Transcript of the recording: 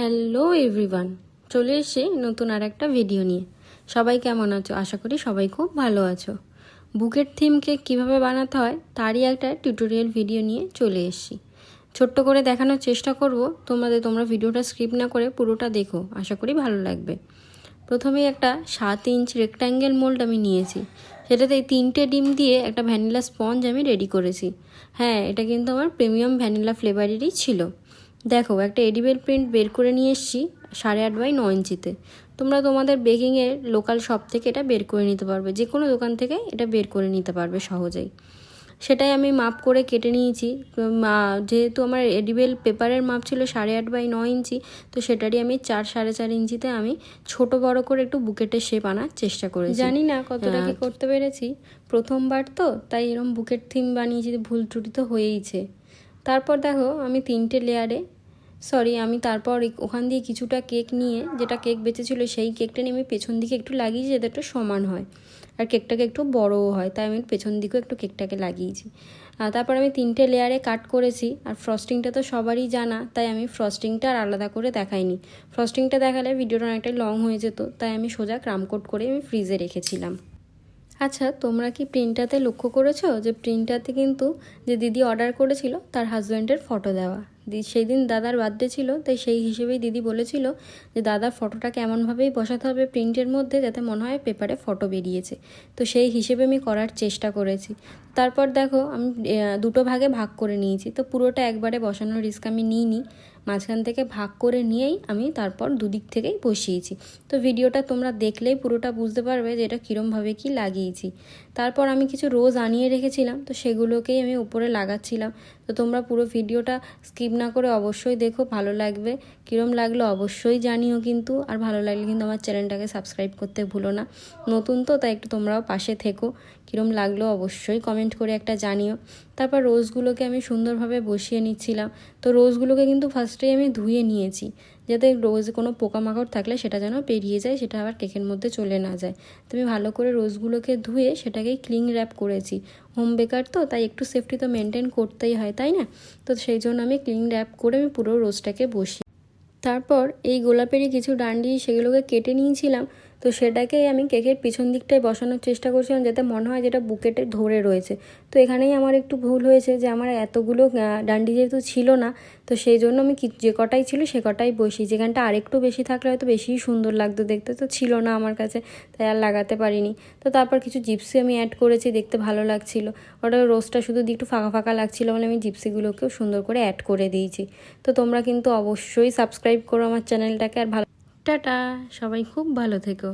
Hello everyone, চলে এসে নতুন আর একটা ভিডিও নিয়ে। সবাই কেমন আছো? আশা করি সবাই খুব ভালো আছো। বুকেট থিম কেক কীভাবে বানাতে হয় তারই একটা টিউটোরিয়াল ভিডিও নিয়ে চলে এসেছি। ছোট্ট করে দেখানোর চেষ্টা করব তোমরা ভিডিওটা স্কিপ না করে পুরোটা দেখো, আশা করি ভালো লাগবে। প্রথমেই একটা 7 ইঞ্চ রেক্ট্যাঙ্গেল মোল্ড আমি নিয়েছি, সেটাতে 3টে ডিম দিয়ে একটা ভ্যানিলা স্পঞ্জ আমি রেডি করেছি। হ্যাঁ, এটা কিন্তু আমার প্রিমিয়াম ভ্যানিলা ফ্লেভারেরই ছিল। দেখো, একটা এডিবেল প্রিন্ট বের করে নিয়ে এসেছি 8.5 বাই 9 ইঞ্চিতে। তোমরা তোমাদের বেকিংয়ের লোকাল শপ থেকে এটা বের করে নিতে পারবে, যে কোনো দোকান থেকে এটা বের করে নিতে পারবে সহজেই। সেটাই আমি মাপ করে কেটে নিয়েছি। যেহেতু আমার এডিবেল পেপারের মাপ ছিল 8.5 বাই 9 ইঞ্চি, তো সেটারই আমি 4-4.5 ইঞ্চিতে আমি ছোট বড় করে একটু বুকেটের শেপ আনার চেষ্টা করেছি। জানি না কতটা কি করতে পেরেছি, প্রথমবার তো, তাই এরকম বুকেট থিম বানিয়েছি, ভুল ত্রুটি তো হয়েইছে। তারপর দেখো, আমি 3টে লেয়ারে আমি তারপর ওখান দিয়ে কিছুটা কেক নিয়ে, যেটা কেক বেঁচেছিলো সেই কেকটা নিয়ে আমি পেছন দিকে একটু লাগিয়েছি, যাতে একটু সমান হয় আর কেকটাকে একটু বড়ও হয়, তাই আমি পেছন দিকেও একটু কেকটাকে লাগিয়েছি। তারপর আমি 3টে লেয়ারে কাট করেছি। আর ফ্রস্টিংটা তো সবারই জানা, তাই আমি ফ্রস্টিংটা আর আলাদা করে দেখাইনি। ফ্রস্টিংটা দেখালে ভিডিওটা অনেকটাই লং হয়ে যেত, তাই আমি সোজা ক্রাম কোট করে আমি ফ্রিজে রেখেছিলাম। আচ্ছা, তোমরা কি প্রিন্টটাতে লক্ষ্য করেছো যে প্রিন্টটাতে কিন্তু যে দিদি অর্ডার করেছিল তার হাজব্যান্ডের ফটো দেওয়া? সেই দিন দাদার বার্থডে ছিল, তাই সেই হিসেবেই দিদি বলেছিল যে দাদার ফটোটাকে এমনভাবেই বসাতে হবে প্রিন্টের মধ্যে যাতে মনে হয় পেপারে ফটো বেরিয়েছে। তো সেই হিসেবে আমি করার চেষ্টা করেছি। তারপর দেখো, আমি 2টো ভাগে ভাগ করে নিয়েছি। তো পুরোটা একবারে বসানোর রিস্ক আমি নিইনি, মাঝখান থেকে ভাগ করে নিয়েই আমি তারপর দুদিক থেকেই বসিয়েছি। তো ভিডিওটা তোমরা দেখলেই পুরোটা বুঝতে পারবে যে এটা কীরমভাবে কি লাগিয়েছি। তারপর আমি কিছু রোজ আনিয়ে রেখেছিলাম, তো সেগুলোকেই আমি উপরে লাগাচ্ছিলাম। তো তোমরা পুরো ভিডিওটা স্কিপ না করে অবশ্যই দেখো, ভালো লাগবে। কীরম লাগলো অবশ্যই জানিও কিন্তু, আর ভালো লাগলে কিন্তু আমার চ্যানেলটাকে সাবস্ক্রাইব করতে ভুলো না। নতুন তো, তাই একটু তোমরাও পাশে থেকো। কীরম লাগলো অবশ্যই কমেন্ট করে একটা জানিও। তারপর রোজগুলোকে আমি সুন্দরভাবে বসিয়ে নিচ্ছিলাম। তো রোজগুলোকে কিন্তু ফার্স্টেই আমি ধুয়ে নিয়েছি, যাতে রোজে কোনো পোকামাকড় থাকলে সেটা যেন বেরিয়ে যায়, সেটা আবার কেকের মধ্যে চলে না যায়। তো আমি ভালো করে রোজগুলোকে ধুয়ে সেটাকেই ক্লিং র্যাপ করেছি। হোম বেকার তো, তাই একটু সেফটি তো মেনটেন করতেই হয়, তাই না? তো সেই জন্য আমি ক্লিং র্যাপ করে আমি পুরো রোজটাকে বসি। তারপর এই গোলাপেরই কিছু ডান্ডি সেগুলোকে কেটে নিয়েছিলাম। তো সেটাকেই আমি কেকের পিছন দিকটায় বসানোর চেষ্টা করছিলাম, যাতে মনে হয় যেটা বুকেটে ধরে রয়েছে। তো এখানেই আমার একটু ভুল হয়েছে, যে আমার এতগুলো ডান্ডি যেহেতু ছিল না, তো সেই জন্য আমি যে কটাই ছিল সে কটাই বসি। যেখানটা আরেকটু বেশি থাকলে হয়তো বেশিই সুন্দর লাগতো দেখতে, তো ছিল না আমার কাছে, তাই আর লাগাতে পারিনি। তো তারপর কিছু জিপসি আমি অ্যাড করেছি, দেখতে ভালো লাগছিল। ওটা রোজটা শুধু একটু ফাঁকা ফাঁকা লাগছিলো বলে আমি জিপসিগুলোকেও সুন্দর করে অ্যাড করে দিয়েছি। তো তোমরা কিন্তু অবশ্যই সাবস্ক্রাইব করো আমার চ্যানেলটাকে। আর ভালো টাটা, সবাই খুব ভালো থেকো।